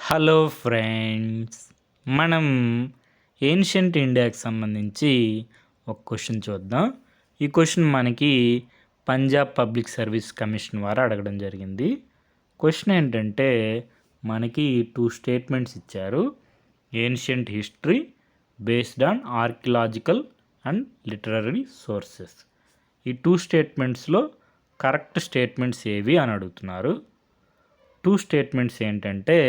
Hello friends. మనం ancient ఇండియాకి సంబంధించి ఒక క్వశ్చన్ చూద్దాం. ఈ క్వశ్చన్ మనకి పంజాబ్ పబ్లిక్ సర్వీస్ కమిషన్ వారు అడగడం జరిగింది. క్వశ్చన్ ఏంటంటే మనకి 2 స్టేట్మెంట్స్ ఇచ్చారు. Ancient history based on archaeological and literary sources. ఈ 2 స్టేట్మెంట్స్లో కరెక్ట్ స్టేట్మెంట్స్ ఏవి అని అడుగుతున్నారు. 2 స్టేట్మెంట్స్ ఏంటంటే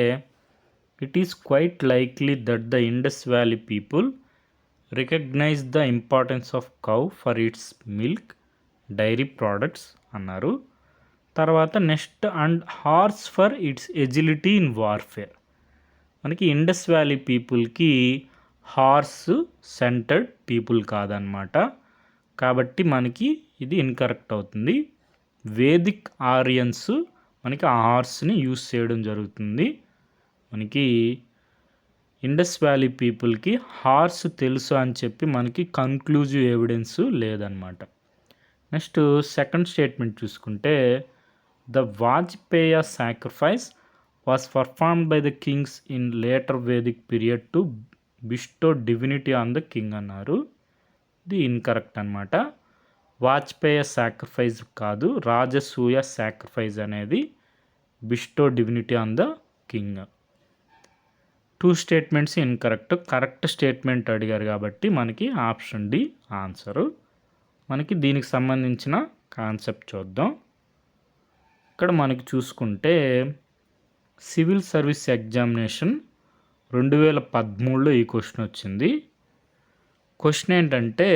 it is quite likely that the Indus Valley people recognize the importance of cow for its milk, dairy products అన్నారు. తర్వాత next and horse for it's agility in warfare. మనకి Indus valley పీపుల్కి horse centred people కాదనమాట. కాబట్టి మనకి ఇది incorrect అవుతుంది. Vedic ఆరియన్స్ మనకి ఆ హార్స్ని యూస్ చేయడం జరుగుతుంది. మనకి ఇండస్ వ్యాలీ పీపుల్కి హార్స్ తెలుసు అని చెప్పి మనకి కన్క్లూజివ్ ఎవిడెన్స్ లేదనమాట. నెక్స్ట్ సెకండ్ స్టేట్మెంట్ చూసుకుంటే the Vajapeya sacrifice was performed by the kings in later Vedic period to bestow divinity on the king అన్నారు. ఇది ఇన్కరెక్ట్ అనమాట. వాజ్పేయ సాక్రిఫైస్ కాదు, రాజసూయ సాక్రిఫైస్ అనేది bestow divinity on the king. 2 statements incorrect. Correct statement అడిగారు కాబట్టి మనకి option D answer. మనకి దీనికి సంబంధించిన కాన్సెప్ట్ చూద్దాం. ఇక్కడ మనకి చూసుకుంటే సివిల్ సర్వీస్ ఎగ్జామినేషన్ 2013లో ఈ క్వశ్చన్ వచ్చింది. క్వశ్చన్ ఏంటంటే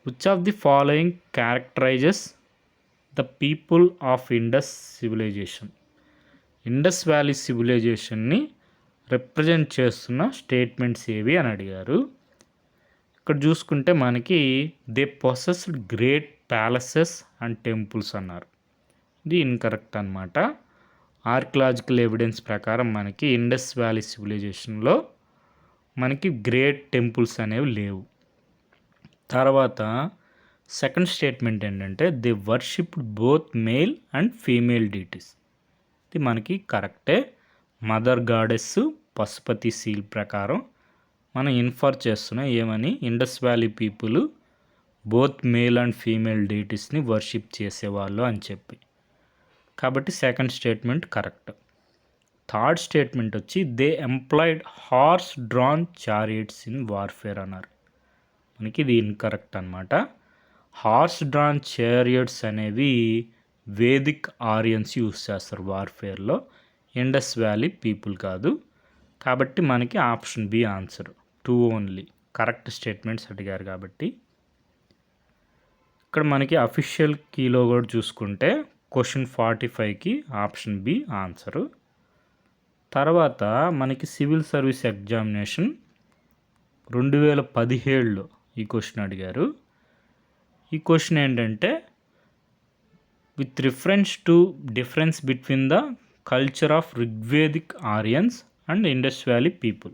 which of the following characterises the people of Indus civilisation. Indus valley సివిలైజేషన్ని రిప్రజెంట్ చేస్తున్న స్టేట్మెంట్స్ ఏవి అని అడిగారు. ఇక్కడ చూసుకుంటే మనకి they possessed great palaces and temples అన్నారు. ఇది ఇన్కరెక్ట్ అనమాట. ఆర్కియలాజికల్ ఎవిడెన్స్ ప్రకారం మనకి ఇండస్ వ్యాలీ సివిలైజేషన్లో మనకి గ్రేట్ టెంపుల్స్ అనేవి లేవు. తర్వాత సెకండ్ స్టేట్మెంట్ ఏంటంటే they worshipped both male and female deities. ఇది మనకి కరెక్టే. మదర్ గాడెస్ పశుపతి సీల్ ప్రకారం మనం ఇన్ఫర్ చేస్తున్నాం ఏమని, Indus valley people both male and female డీటీస్ని వర్షిప్ చేసేవాళ్ళు అని చెప్పి. కాబట్టి second statement correct. Third statement వచ్చి they employed horse drawn chariots in warfare అన్నారు. మనకి ఇది ఇన్కరెక్ట్ అనమాట. హార్స్ డ్రాన్ చారియట్స్ అనేవి వేదిక్ ఆరియన్స్ యూస్ చేస్తారు వార్ఫేర్లో, ఇండస్ వ్యాలీ పీపుల్ కాదు. కాబట్టి మనకి option B answer. 2 only correct statements అడిగారు కాబట్టి. ఇక్కడ మనకి అఫీషియల్ కీలో కూడా చూసుకుంటే క్వశ్చన్ 45కి ఆప్షన్ బి ఆన్సరు. తర్వాత మనకి సివిల్ సర్వీస్ ఎగ్జామినేషన్ 2017లో ఈ క్వశ్చన్ అడిగారు. ఈ క్వశ్చన్ ఏంటంటే with reference to difference between the culture of Rigvedic Aryans and Indus valley people.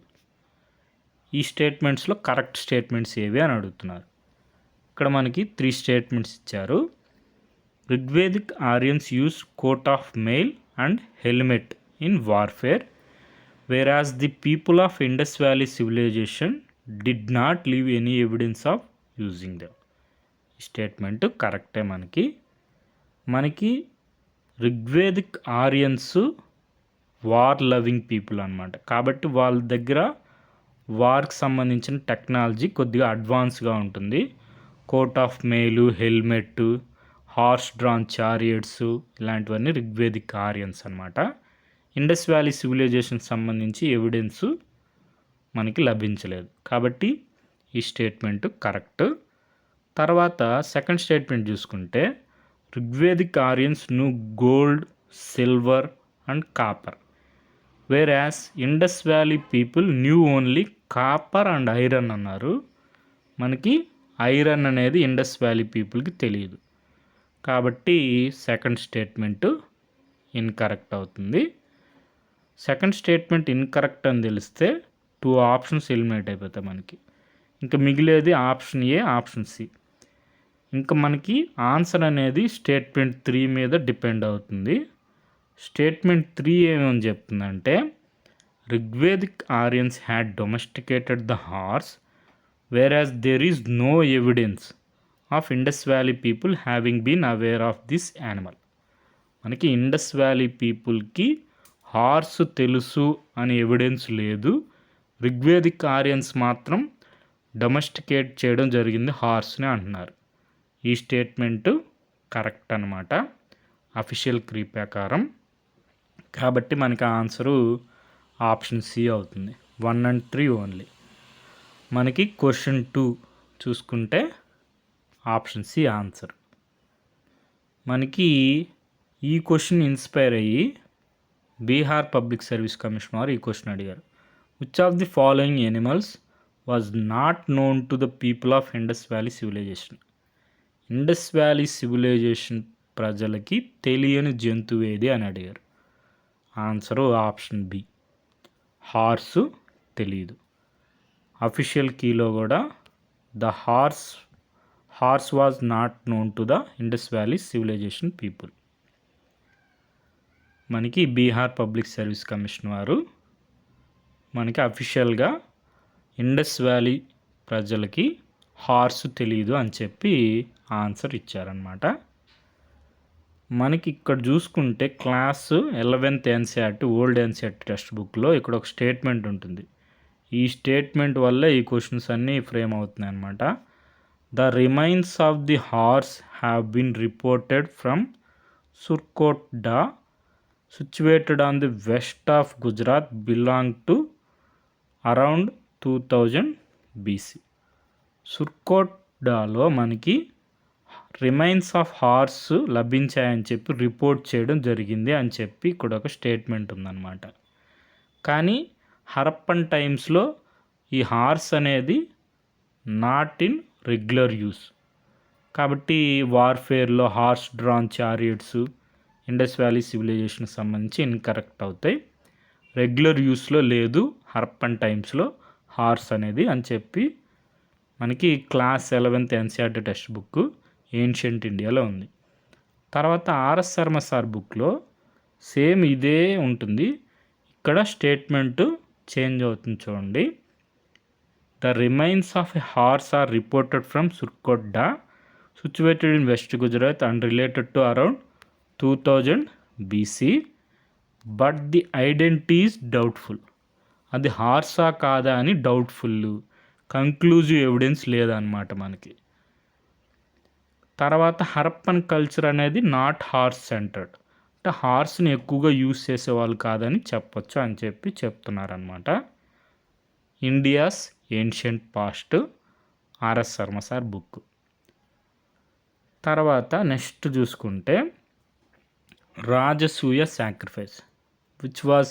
ఈ స్టేట్మెంట్స్లో కరెక్ట్ స్టేట్మెంట్స్ ఏవి అని అడుగుతున్నారు. ఇక్కడ మనకి 3 స్టేట్మెంట్స్ ఇచ్చారు. Rigvedic Aryans use coat of mail and helmet in warfare whereas the people of Indus valley civilisation did not leave any evidence of using them. ఈ statement కరెక్టే. మనకి Rigvedic Aryans war loving people అనమాట. కాబట్టి వాళ్ళ దగ్గర వార్కి సంబంధించిన technology కొద్దిగా అడ్వాన్స్గా ఉంటుంది. Coat of mail, helmet, horse drawn chariots ఇలాంటివన్నీ ఋగ్వేదిక్ ఆరియన్స్ అనమాట. ఇండస్ వ్యాలీ సివిలైజేషన్ సంబంధించి ఎవిడెన్స్ మనకి లభించలేదు. కాబట్టి ఈ స్టేట్మెంట్ కరెక్ట్. తర్వాత సెకండ్ స్టేట్మెంట్ చూసుకుంటే Rigvedic Aryans knew gold, silver and copper whereas Indus valley people knew only copper and iron అన్నారు. మనకి ఐరన్ అనేది ఇండస్ వ్యాలీ పీపుల్కి తెలియదు. కాబట్టి సెకండ్ స్టేట్మెంట్ ఇన్కరెక్ట్ అవుతుంది. సెకండ్ స్టేట్మెంట్ ఇన్కరెక్ట్ అని తెలిస్తే 2 ఆప్షన్స్ ఎలిమినేట్ అయిపోతాయి మనకి. ఇంకా మిగిలేది ఆప్షన్ ఏ, ఆప్షన్ సి. ఇంకా మనకి ఆన్సర్ అనేది స్టేట్మెంట్ 3 మీద డిపెండ్ అవుతుంది. స్టేట్మెంట్ 3 ఏమని చెప్తుందంటే Rigvedic Aryans had domesticated the horse whereas there is no evidence of Indus valley people having been aware of this animal. మనకి ఇండస్ వ్యాలీ పీపుల్కి హార్స్ తెలుసు అని ఎవిడెన్స్ లేదు. రిగ్వేదిక్ ఆర్యన్స్ మాత్రం డొమెస్టికేట్ చేయడం జరిగింది హార్స్ని అంటున్నారు. ఈ స్టేట్మెంటు కరెక్ట్ అనమాట అఫీషియల్ క్రీ ప్రకారం. కాబట్టి మనకి ఆన్సరు ఆప్షన్ సి అవుతుంది. 1 and 3 ఓన్లీ. మనకి క్వశ్చన్ 2 చూసుకుంటే ఆప్షన్ సి ఆన్సర్. మనకి ఈ క్వశ్చన్ ఇన్స్పైర్ అయ్యి బీహార్ పబ్లిక్ సర్వీస్ కమిషన్ వారు ఈ క్వశ్చన్ అడిగారు. Which of the following animals was not known to the people of Indus valley civilisation. Indus valley civilisation ప్రజలకి తెలియని జంతువు ఏది అని అడిగారు. ఆన్సరు ఆప్షన్ బి హార్సు తెలియదు. అఫీషియల్ కీలో కూడా the horse was not known to the Indus valley civilisation people. మనకి బీహార్ పబ్లిక్ సర్వీస్ కమిషన్ వారు మనకి అఫీషియల్గా ఇండస్ వ్యాలీ ప్రజలకి హార్స్ తెలియదు అని చెప్పి ఆన్సర్ ఇచ్చారనమాట. మనకి ఇక్కడ చూసుకుంటే class 11th NCERT old NCERT text బుక్లో ఇక్కడ ఒక స్టేట్మెంట్ ఉంటుంది. ఈ స్టేట్మెంట్ వల్ల ఈ క్వశ్చన్స్ అన్నీ ఫ్రేమ్ అవుతున్నాయి అన్నమాట. The remains of the horse have been reported from Surkotada situated on the west of Gujarat belong to around 2000 BC. సుర్కోట్డాలో మనకి రిమైన్స్ ఆఫ్ హార్స్ లభించాయని చెప్పి రిపోర్ట్ చేయడం జరిగింది అని చెప్పి ఇక్కడ ఒక స్టేట్మెంట్ ఉందన్నమాట. కానీ హరప్పన్ టైమ్స్లో ఈ హార్స్ అనేది నాట్ ఇన్ రెగ్యులర్ యూస్. కాబట్టి వార్ఫేర్లో horse drawn chariots Indus valley సివిలైజేషన్కి సంబంధించి ఇన్కరెక్ట్ అవుతాయి. రెగ్యులర్ యూస్లో లేదు హరప్పన్ టైమ్స్లో హార్స్ అనేది అని చెప్పి మనకి class 11th NCERT text book ancient ఇండియాలో ఉంది. తర్వాత ఆర్ఎస్ శర్మ సార్ బుక్లో సేమ్ ఇదే ఉంటుంది. ఇక్కడ స్టేట్మెంటు చేంజ్ అవుతుంది చూడండి. The remains of a horse are reported from Surkotada situated in west Gujarat and related to around 2000 BC but the identity is doubtful. అది హార్సా కాదా అని డౌట్ఫుల్, కంక్లూజివ్ ఎవిడెన్స్ లేదన్నమాట మనకి. తర్వాత హరప్పన్ కల్చర్ అనేది నాట్ హార్స్ సెంటర్డ్, అంటే హార్స్ని ఎక్కువగా యూజ్ చేసేవాళ్ళు కాదని చెప్పొచ్చు అని చెప్పి చెప్తున్నారనమాట. India's ancient past R S Sharma sir book. తర్వాత నెక్స్ట్ చూసుకుంటే Rajasuya sacrifice which was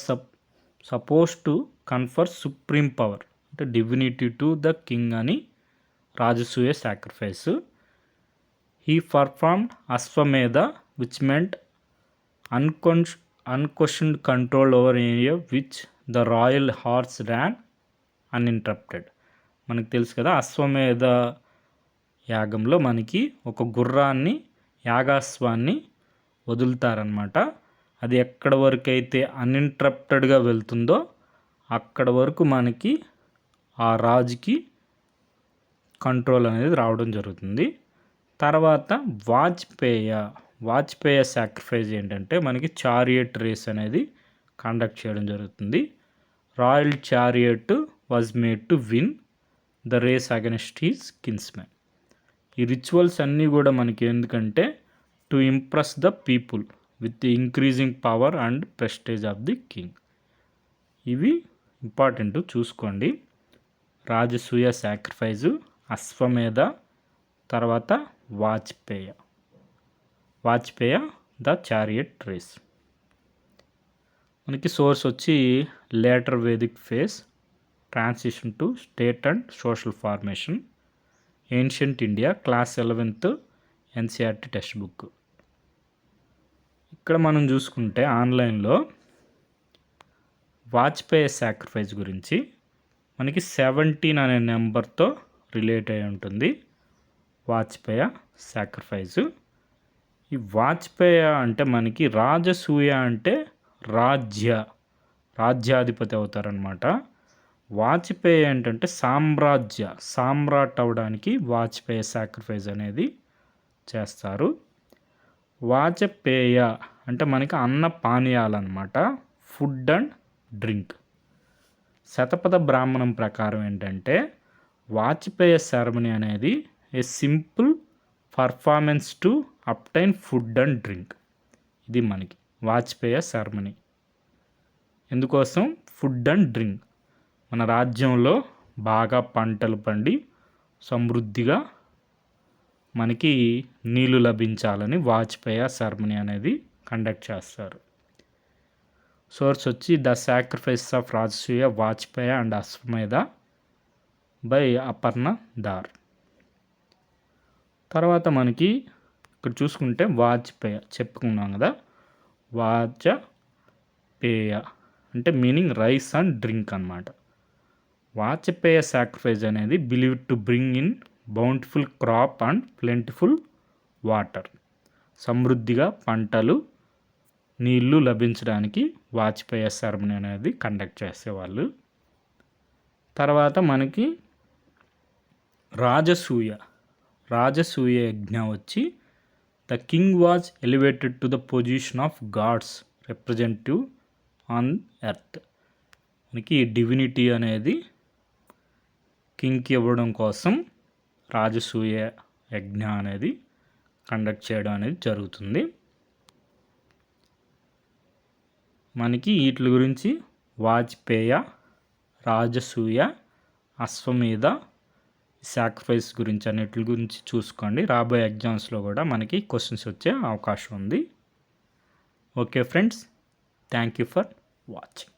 supposed to confer supreme power అంటే డివినిటీ టు ద కింగ్ అని Rajasuya sacrifice. He performed Ashvamedha which meant unquestioned control over area which the royal horse ran uninterrupted. మనకు తెలుసు కదా, అశ్వమేధ యాగంలో మనకి ఒక గుర్రాన్ని యాగాశ్వాన్ని వదులుతారనమాట. అది ఎక్కడ వరకు అయితే అన్ఇంటరప్టెడ్గా వెళ్తుందో అక్కడ వరకు మనకి ఆ రాజుకి కంట్రోల్ అనేది రావడం జరుగుతుంది. తర్వాత వాజ్పేయ సాక్రిఫైస్ ఏంటంటే మనకి చారియట్ రేస్ అనేది కండక్ట్ చేయడం జరుగుతుంది. Royal chariot was made to win the race against his kinsmen. ఈ రిచువల్స్ అన్నీ కూడా మనకి ఎందుకంటే to impress the people with the increasing power and prestige of the king. ఇవి ఇంపార్టెంట్ చూసుకోండి. రాజసూయ సాక్రిఫైజు, అశ్వమేధ, తర్వాత వాజ్పేయ ద చారియట్ రేస్. మనకి సోర్స్ వచ్చి later Vedic phase, transition to state and social formation, ancient India, class 11th NCERT text book. ఇక్కడ మనం చూసుకుంటే ఆన్లైన్లో వాజ్పేయ sacrifice గురించి మనకి 17 అనే నెంబర్తో రిలేట్ అయి ఉంటుంది వాజ్పేయ సాక్రిఫైసు. ఈ వాజ్పేయ అంటే మనకి రాజసూయ అంటే రాజ్యాధిపతి అవుతారనమాట. వాజ్పేయి ఏంటంటే సామ్రాట్ అవడానికి వాజ్పేయి సాక్రిఫైస్ అనేది చేస్తారు. వాజపేయ అంటే మనకి అన్న పానీయాలన్నమాట, ఫుడ్ అండ్ డ్రింక్. శతపథ బ్రాహ్మణం ప్రకారం ఏంటంటే వాజ్పేయ సెరమనీ అనేది ఏ simple performance to obtain food and drink. ఇది మనకి వాజ్పేయ సెరమనీ. ఎందుకోసం? Food and drink. మన రాజ్యంలో బాగా పంటలు పండి సమృద్ధిగా మనకి నీళ్లు లభించాలని వాజ్పేయ సెరమనీ అనేది కండక్ట్ చేస్తారు. సోర్స్ వచ్చి the sacrifice of Rajasuya, వాజ్పేయ and అశ్వమేధ బై అపర్ణ దార్. తర్వాత మనకి ఇక్కడ చూసుకుంటే వాజ్పేయ చెప్పుకున్నాం కదా, వాజపేయ అంటే మీనింగ్ రైస్ అండ్ డ్రింక్ అన్నమాట. వాజపేయ సాక్రిఫైస్ అనేది believed to bring in bountiful crop and plentiful water. సమృద్ధిగా పంటలు, నీళ్లు లభించడానికి వాజ్పేయ సెరమనీ అనేది కండక్ట్ చేసేవాళ్ళు. తర్వాత మనకి రాజసూయ యజ్ఞ వచ్చి the king was elevated to the position of god's representative on earth. మనకి డివినిటీ అనేది కింగ్కి ఇవ్వడం కోసం రాజసూయ యజ్ఞ అనేది కండక్ట్ చేయడం అనేది జరుగుతుంది. మనకి వీటి గురించి వాజ్పేయ, రాజసూయ, అశ్వమేధ సాక్రిఫైస్ గురించి అన్నిటి గురించి చూసుకోండి. రాబోయే ఎగ్జామ్స్లో కూడా మనకి క్వశ్చన్స్ వచ్చే అవకాశం ఉంది. Okay friends, thank you for watching.